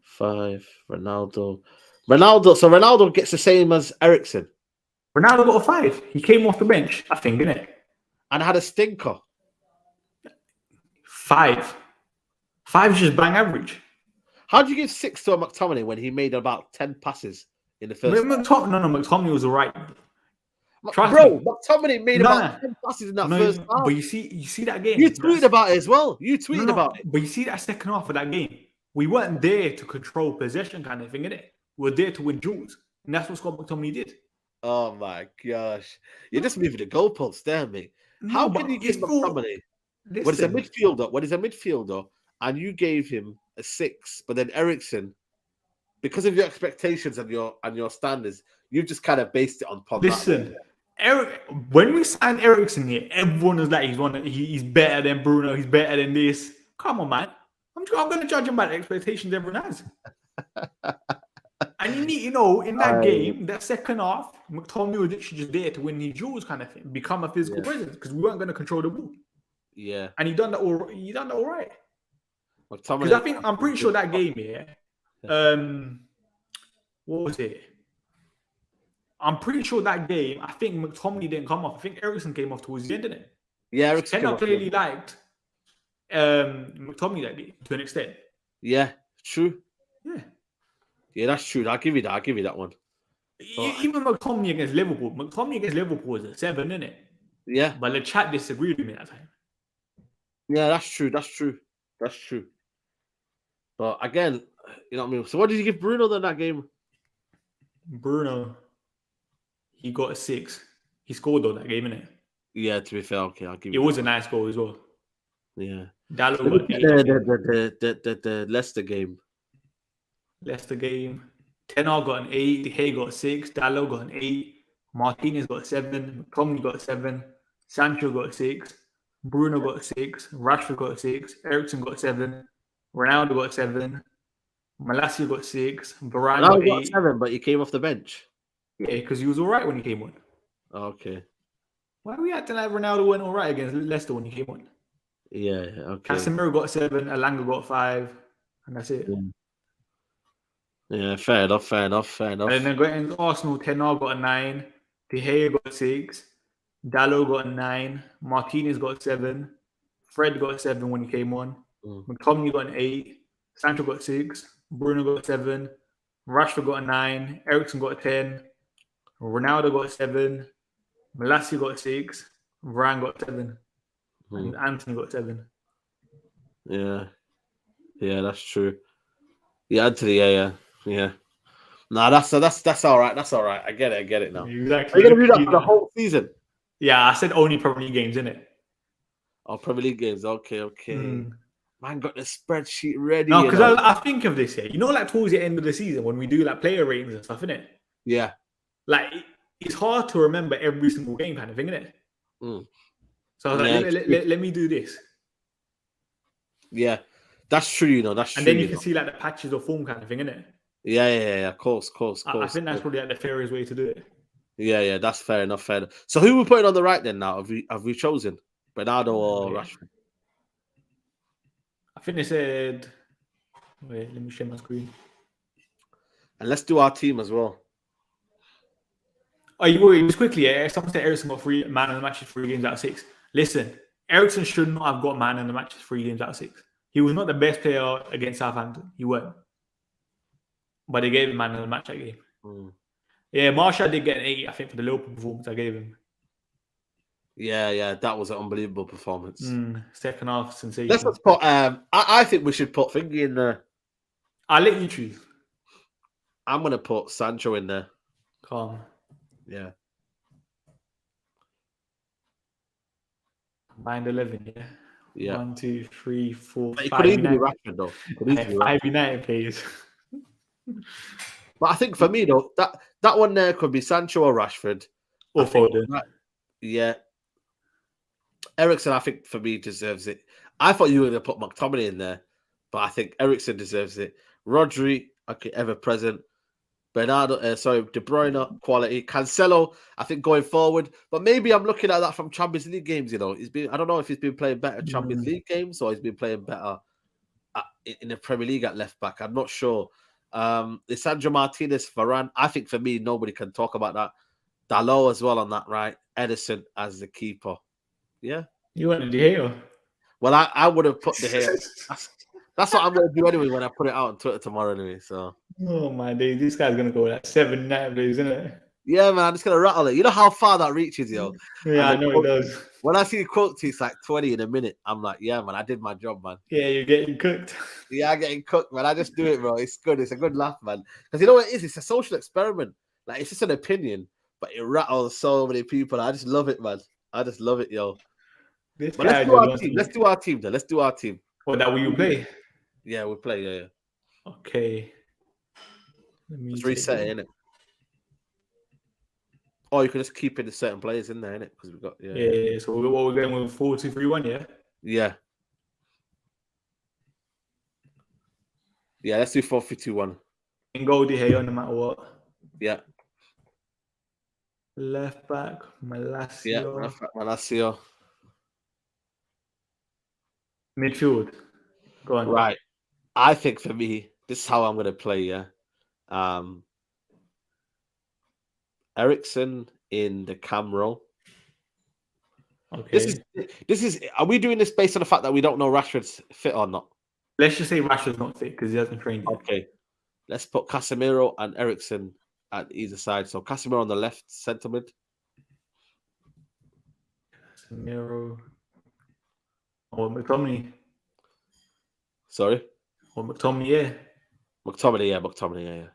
5, Ronaldo. So Ronaldo gets the same as Ericsson Ronaldo got a 5. He came off the bench, I think, innit? and had a stinker. 5. 5 is just bang average. How do you give 6 to a McTominay when he made about 10 passes in the first? McTominay was alright. Bro, McTominay made about 10 passes in that first half. But you see that game. You tweeted about it as well. About it. But you see that second half of that game. We weren't there to control possession kind of thing, innit? We were there to win duels. And that's what Scott McTominay did. Oh my gosh. You're just moving the goalposts there, mate. How can you give McTominay when he's a midfielder and you gave him a 6, but then Ericsson, because of your expectations and your standards, you've just kind of based it on Pogba. Listen, when we signed Ericsson here, everyone was like, he's better than Bruno, he's better than this. Come on, man. I'm going to judge him by the expectations everyone has. And you need, in that game, that second half, McTominay was literally just there to win his duels kind of thing, become a physical presence because we weren't going to control the ball. Yeah. And he done that all right. Because I'm pretty sure that game here, what was it? I'm pretty sure that game, I think McTominay didn't come off. I think Ericsson came off towards the end, didn't it? Yeah, Ericsson clearly liked McTominay that game to an extent. Yeah, true. Yeah. Yeah, that's true. I'll give you that one. Even McTominay against Liverpool was a 7, isn't it? Yeah. But the chat disagreed with me that time. Yeah, that's true. But again, you know what I mean? So what did you give Bruno then that game? Bruno, he got a 6. He scored though that game, innit? Yeah, to be fair, okay, I'll give you. It was a nice goal as well. Yeah. The Leicester game. Leicester game. Tenor got an 8. De Gea got a 6. Dalot got an 8. Martinez got a 7. McTominay got a 7. Sancho got a 6. Bruno got a 6. Rashford got a 6. Ericsson got a 7. Ronaldo got a 7. Malacia got 6. Varane got 8. 7, but he came off the bench. Yeah, because he was all right when he came on. Okay. Why are we acting like Ronaldo went all right against Leicester when he came on? Yeah, okay. Casemiro got 7. Alanga got 5. And that's it. Yeah, fair enough. And then going into Arsenal, Tenor got a 9. De Gea got a 6. Dalot got a 9. Martinez got a 7. Fred got a 7 when he came on. McTominay got an 8. Sancho got 6. Bruno got a 7. Rashford got a 9. Ericsson got a 10. Ronaldo got a 7. Malacia got a 6. Varane got a 7. And Anthony got a 7. Yeah, that's true. Yeah, Anthony, yeah. Nah, that's all right. That's all right. I get it now. Exactly. Are you gonna do that for the whole season? Yeah, I said only Premier League games, innit? Oh, Premier League games. Okay. Man got the spreadsheet ready. No, because I think of this here. Like towards the end of the season when we do like player ratings and stuff, innit? Yeah. Like it's hard to remember every single game kind of thing, innit? So I was like, let me do this. Yeah, that's true. That's true. And then you can see like the patches of form kind of thing, innit? Yeah. Of course. I think that's probably like the fairest way to do it. Yeah, that's fair enough. So who we putting on the right then now? Have we chosen Bernardo or Rashford? I think they said. Wait, let me share my screen. And let's do our team as well. Oh, you worry just quickly. Someone said Ericsson got 3 man of the matches 3 games out of 6. Listen, Ericsson should not have got man of the matches 3 games out of 6. He was not the best player against Southampton. He weren't. But they gave him man of the match that game. Yeah, Marshall did get an 8, I think, for the Liverpool performance I gave him. Yeah, that was an unbelievable performance. Second half sensation. Let's put. I think we should put Thingy in there. I'll let you choose. I'm gonna put Sancho in there. Calm. Yeah. Combined 11, yeah. Yeah. 1, 2, 3, 4, But 5 United. Rashford, though. 5 United players. But I think for me though, that one there could be Sancho or Rashford. Or Foden. Yeah. Ericsson, I think for me deserves it. I thought you were going to put McTominay in there, but I think Ericsson deserves it. Rodri, okay, ever present. De Bruyne quality. Cancelo, I think going forward, but maybe I'm looking at that from Champions League games. You know, I don't know if he's been playing better Champions League games or he's been playing better in the Premier League at left back. I'm not sure. Lisandro Martinez, Varane. I think for me, nobody can talk about that. Dalot as well on that right. Edison as the keeper. Yeah. You want De Gea? Well, I would have put De Gea. That's what I'm going to do anyway when I put it out on Twitter tomorrow anyway. So. Oh my days, this guy's gonna go like 7 days, isn't it? Yeah, man, I'm just gonna rattle it. You know how far that reaches, yo. Yeah, I know it does. When I see quotes, it's like 20 in a minute. I'm like, yeah, man, I did my job, man. Yeah, you're getting cooked. Yeah, I'm getting cooked, man. I just do it, bro. It's good. It's a good laugh, man. Because you know what it is? It's a social experiment. Like, it's just an opinion, but it rattles so many people. I just love it, man. I just love it, yo. But let's do our team. Let's do our team, then. Let's do our team. What, that will you play? Yeah, we'll play, yeah. Okay. Let's reset it, innit? Or you can just keep in the certain players in there, innit? Because we've got, Yeah. So what we're going with 4-2-3-1, yeah? Yeah. Yeah, let's do 4-3-2-1. In goal, De Gea, no matter what. Yeah. Left back, Malacio. Yeah, left back, Malacio. Midfield. Go on. Right. I think for me, this is how I'm going to play, yeah. Eriksen in the cam role. Okay. This is. Are we doing this based on the fact that we don't know Rashford's fit or not? Let's just say Rashford's not fit because he hasn't trained yet. Okay. Let's put Casemiro and Eriksen at either side. So Casemiro on the left centre mid. Casemiro. Or McTominay. Sorry. Or McTominay, yeah. McTominay, yeah.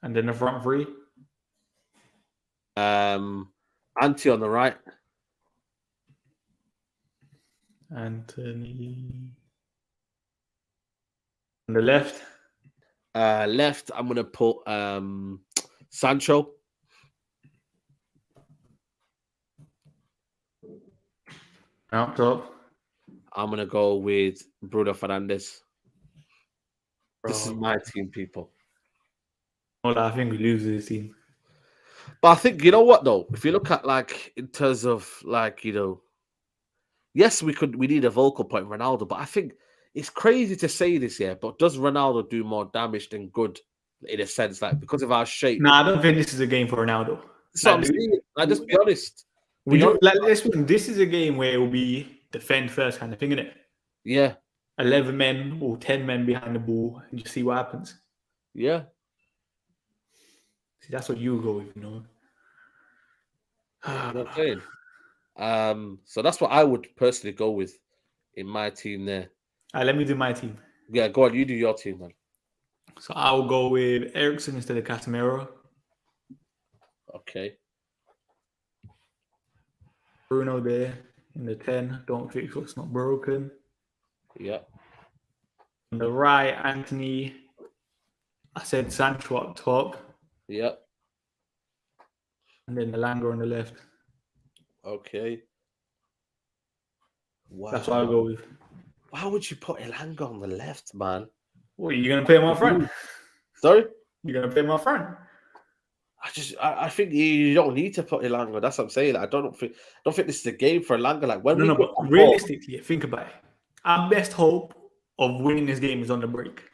And then the front three. Ante on the right. Anthony. On the left. Left, I'm going to put Sancho. Out top. I'm going to go with Bruno Fernandes. Bro. This is my team, people. Well, I think we lose this team. But I think, you know what, though? If you look at, like, in terms of, like, you know, yes, we need a vocal point, Ronaldo, but I think it's crazy to say this, yeah, but does Ronaldo do more damage than good in a sense, like, because of our shape? No, I don't think this is a game for Ronaldo. So I'm saying, like, just be honest. This is a game where it will be defend first kind of thing, isn't it? Yeah. 11 men or 10 men behind the ball and just see what happens. Yeah. See, that's what you go with, you know. You know what I'm saying? So that's what I would personally go with in my team there. Let me do my team. Yeah, go on. You do your team, man. So I'll go with Eriksen instead of Casemiro. Okay. Bruno there in the 10. Don't fix what's not broken. Yeah. On the right, Anthony. I said Sancho up top. Yeah. And then Elanga on the left. Okay. Wow. That's what I'll go with. Why would you put Elanga on the left, man? What, are you going to play him up front? Sorry? You're going to play him up front? I think you don't need to put Elanga. That's what I'm saying. I don't think this is a game for Elanga. Like when but realistically, think about it. Our best hope of winning this game is on the break.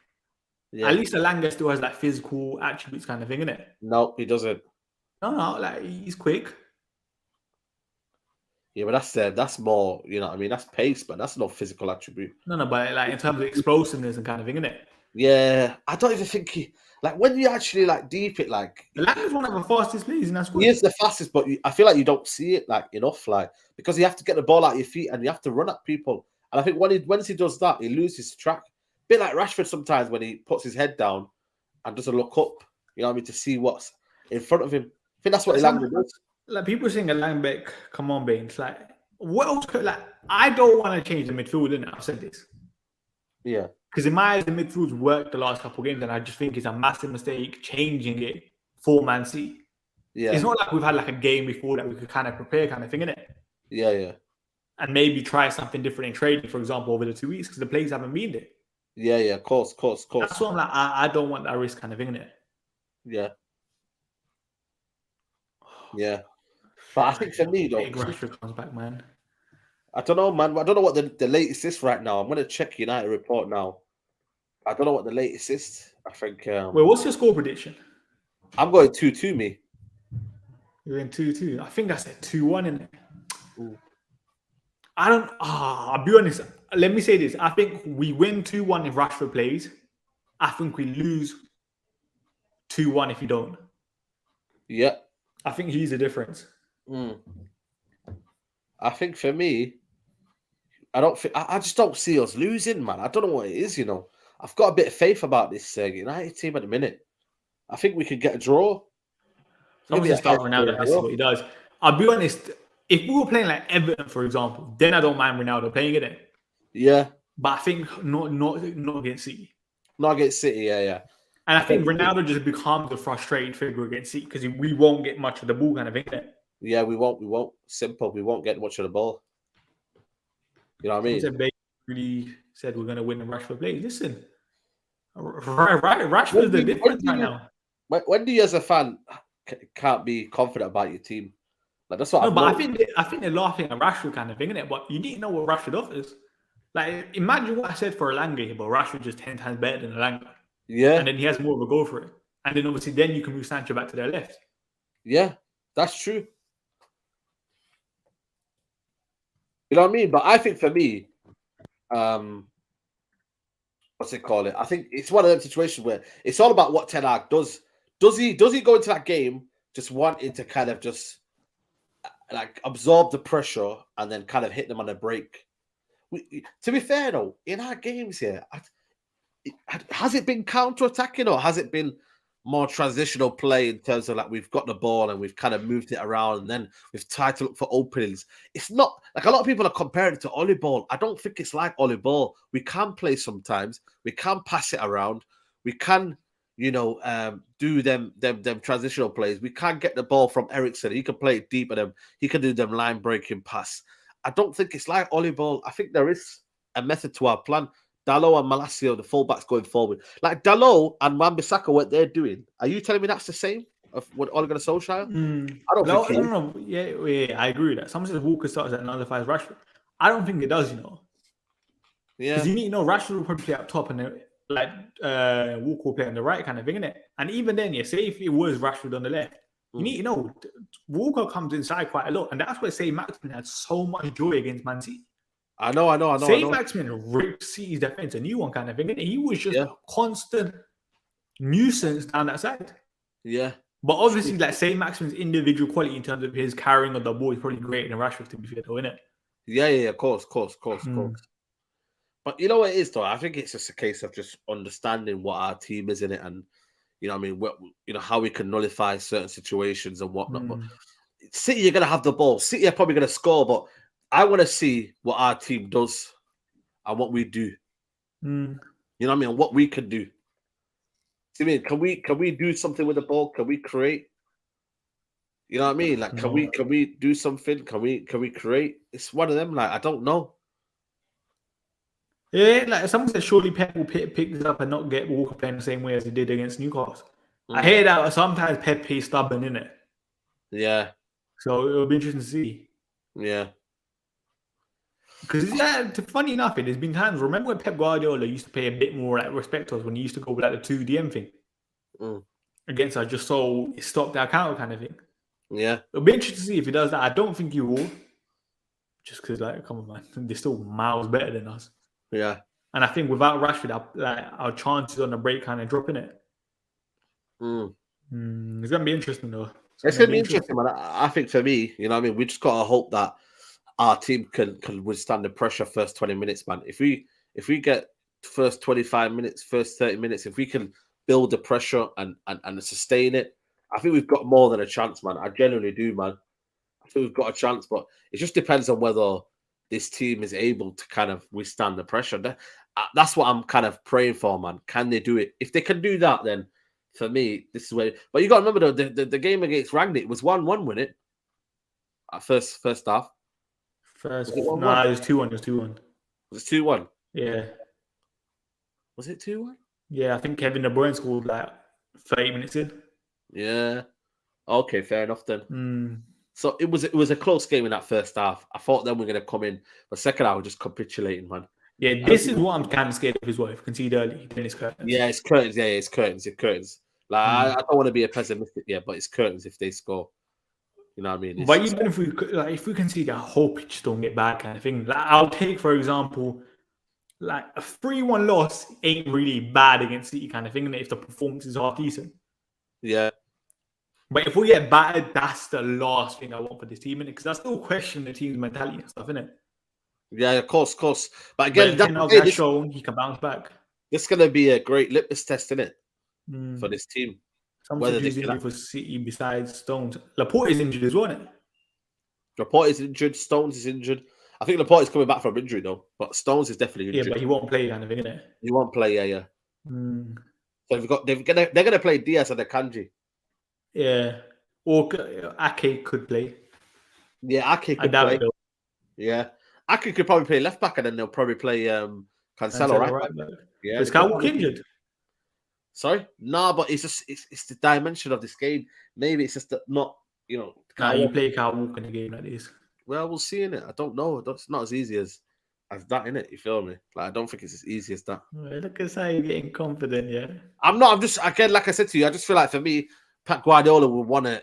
Yeah. At least Elanga still has like physical attributes kind of thing, innit? No, he doesn't. No, like he's quick. Yeah, but that's more, you know what I mean? That's pace, but that's not physical attribute. No, but like in terms of explosiveness and kind of thing, innit? Yeah, I don't even think he, like when you actually like deep it, like Elanga's one of the fastest players in that squad. He is the fastest, but I feel like you don't see it like enough, like because you have to get the ball out of your feet and you have to run at people. And I think once he does that, he loses track. A bit like Rashford sometimes when he puts his head down and doesn't look up, you know what I mean, to see what's in front of him. I think that's what Elanga does. Like people saying Elanga, come on, Bains. Like what else could, like I don't want to change the midfield, innit? I've said this. Yeah. Because in my eyes, the midfield's worked the last couple of games, and I just think it's a massive mistake changing it for Man City. Yeah. It's not like we've had like a game before that we could kind of prepare kind of thing, innit? Yeah. and maybe try something different in training, for example, over the 2 weeks because the players haven't been there. Yeah, of course. That's what I'm like. I don't want that risk kind of thing in it. Yeah. But I think for me, though, Rashford comes back, man. I don't know, man. I don't know what the latest is right now. I'm going to check United report now. I don't know what the latest is. I think. Wait, what's your score prediction? I'm going 2-2, me. You're in 2-2. I think I said 2-1 in it. Ooh. I don't. I'll be honest. Let me say this. I think we win 2-1 if Rashford plays. I think we lose 2-1 if you don't. Yeah. I think he's the difference. I think for me, I just don't see us losing, man. I don't know what it is, you know. I've got a bit of faith about this United team at the minute. I think we could get a draw. Someone should start Ronaldo. Let's see what he does. I'll be honest. If we were playing like Everton, for example, then I don't mind Ronaldo playing it. Yeah. But I think not against City. Not against City, yeah. And I think Ronaldo just becomes a frustrated figure against City because we won't get much of the ball kind of thing. Yeah, we won't. Simple. We won't get much of the ball. You know what I mean? Bains really said we're going to win the Rashford play. Listen, Rashford's the difference right now. When do you, as a fan, can't be confident about your team? Like that's what. No, but I think they're laughing at Rashford kind of thing, innit? But you need to know what Rashford offers. Like, imagine what I said for Elanga, but Rashford just 10 times better than Elanga. Yeah, and then he has more of a goal for it. And then obviously, then you can move Sancho back to their left. Yeah, that's true. You know what I mean? But I think for me, what's it called? I think it's one of those situations where it's all about what Ten Hag does. Does he go into that game just wanting to kind of just like absorb the pressure and then kind of hit them on a break? To be fair though, in our games here, has it been counter-attacking or has it been more transitional play in terms of like we've got the ball and we've kind of moved it around and then we've tried to look for openings? It's not like a lot of people are comparing it to Ollie Ball. I don't think it's like Ollie Ball. We can play sometimes. We can pass it around. We can, do them transitional plays. We can get the ball from Eriksen. He can play it deep at them. He can do them line breaking pass. I don't think it's like Ollie Ball. I think there is a method to our plan. Dalot and Malacio, the fullbacks going forward. Like Dalot and Wan-Bissaka, what they're doing. Are you telling me that's the same of what Ole Gunnar Solskjaer? I don't think no. Yeah, I agree with that. Someone says Walker starts at nullifies Rashford. I don't think it does, Yeah. Because you need to know Rashford will probably play up top and Walker will play on the right kind of thing, innit? And even then, say if it was Rashford on the left, you need to know Walker comes inside quite a lot. And that's where Maximin had so much joy against Man City. I know. Maximin ripped City's defense a new one kind of thing. He was just a constant nuisance down that side. Yeah. But obviously, Maximin's individual quality in terms of his carrying of the ball is probably greater than Rashford, to be fair, though, isn't it? Yeah, of course. But you know what it is, though? I think it's just a case of just understanding what our team is in it and, how we can nullify certain situations and whatnot. But City, you're going to have the ball. City are probably going to score, but I want to see what our team does and what we do. You know what I mean? What we can do. See, can we do something with the ball? Can we create? You know what I mean? Like, can we do something? Can we create? It's one of them. Like, I don't know. Yeah, like someone said, surely Pep will pick this up and not get Walker playing the same way as he did against Newcastle. I hear that, but sometimes Pep is stubborn, innit? Yeah. So it'll be interesting to see. Yeah. Because funny enough, there's been times. Remember when Pep Guardiola used to pay a bit more respect to us when he used to go with the 2DM thing against us, just so it stopped our counter kind of thing. Yeah, it'll be interesting to see if he does that. I don't think he will, just because come on, man, they're still miles better than us. Yeah, and I think without Rashford, our chances on the break kind of dropping it. It's gonna be interesting though. It's gonna be interesting, man. I think for me, you know what I mean, we just gotta hope that our team can withstand the pressure first 20 minutes, man. If we get first 25 minutes, first 30 minutes, if we can build the pressure and sustain it, I think we've got more than a chance, man. I genuinely do, man. I think we've got a chance, but it just depends on whether this team is able to kind of withstand the pressure. That's what I'm kind of praying for, man. Can they do it? If they can do that, then for me, this is where. But you got to remember though, the game against Rangnick was 1-1, wasn't it? At first half. First, Was it 1-1? no, it was 2-1. It was 2-1. Was it 2-1? Yeah. Was it 2-1? Yeah, I think Kevin De Bruyne scored like 30 minutes in. Yeah. Okay, fair enough then. Mm. So it was a close game in that first half. I thought then we're gonna come in, but second half we're just capitulating, man. Yeah, this is what I'm kind of scared of as well. If you concede early, then it's curtains. Yeah, it's curtains. Yeah, it's curtains. It's curtains. Like I don't want to be a pessimistic, but it's curtains if they score. You know what I mean? It's But just, even if we concede, I hope it just don't get bad kind of thing. Like I'll take, for example, like a 3-1 loss ain't really bad against City kind of thing, and if the performance is half decent. yeah, But if we get battered, that's the last thing I want for this team, because I still question the team's mentality and stuff, innit? yeah, of course. But But again, that's shown he can bounce back. this is gonna be a great litmus test, isn't it, for this team? Whether who's injured for City besides Stones. Laporte is injured as well, isn't it? Laporte is injured. Stones is injured. I think Laporte is coming back from injury though, but Stones is definitely injured. Yeah, but he won't play kind of thing, innit? He won't play. Yeah. Mm. So they're gonna play Diaz and Akanji. Yeah, or Ake could play. Yeah, Ake could play. Yeah, Ake could probably play left back, and then they'll probably play Cancelo right back. Yeah, is Kyle injured? Sorry, no, but it's the dimension of this game. Maybe it's just that not you play Kyle Walker in a game like this. Well, we'll see in it. I don't know. It's not as easy as that in it. You feel me? Like I don't think it's as easy as that. Look at how you're getting confident. Yeah, I'm not. I'm just again, like I said to you, I just feel like for me, Pep Guardiola will want a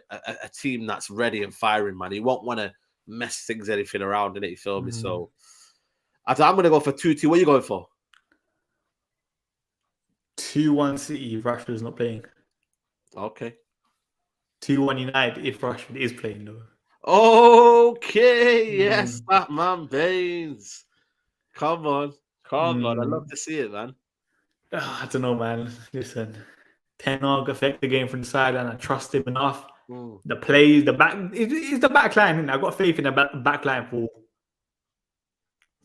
team that's ready and firing, man. He won't want to mess anything around in it. You feel me? So I'm going to go for 2-2. What are you going for? 2-1 City if Rashford's not playing. Okay. 2-1 United if Rashford is playing though. Okay, yes, that man Bains. Come on. I love to see it, man. I don't know, man. Listen, Ten Hag affect the game from the side, and I trust him enough. The plays, the back, it's the back line. I've got faith in the back line for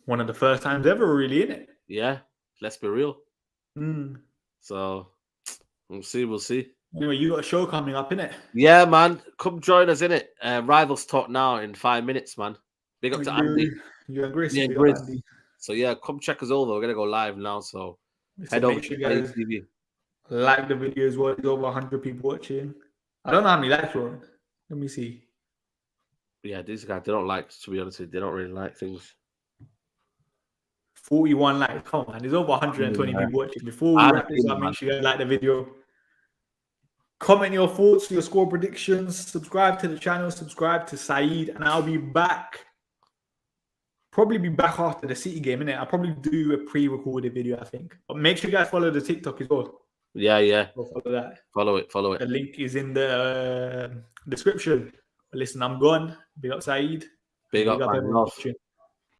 one of the first times ever, really, isn't it? Yeah, let's be real. So we'll see. Anyway, you got a show coming up, innit? Yeah, man. Come join us, innit? Rivals Talk now in 5 minutes, man. Big up to Andy. You and Grace. Yeah, Grace. So yeah, come check us over. We're gonna go live now. So head over to guys TV. Like the video as well. There's over 100 people watching. I don't know how many likes we're on. Let me see. Yeah, these guys, they don't like, to be honest with you, they don't really like things. 41 likes. Come on, there's over 120 people watching. Before we wrap this up, make sure you guys like the video. Comment your thoughts, your score predictions. Subscribe to the channel. Subscribe to Saeed. And I'll be back. Probably be back after the City game, innit? I'll probably do a pre-recorded video, I think. But make sure you guys follow the TikTok as well. Yeah. Follow that. Follow it. The link is in the description. But listen, I'm gone. Big up Saeed. Big up, man.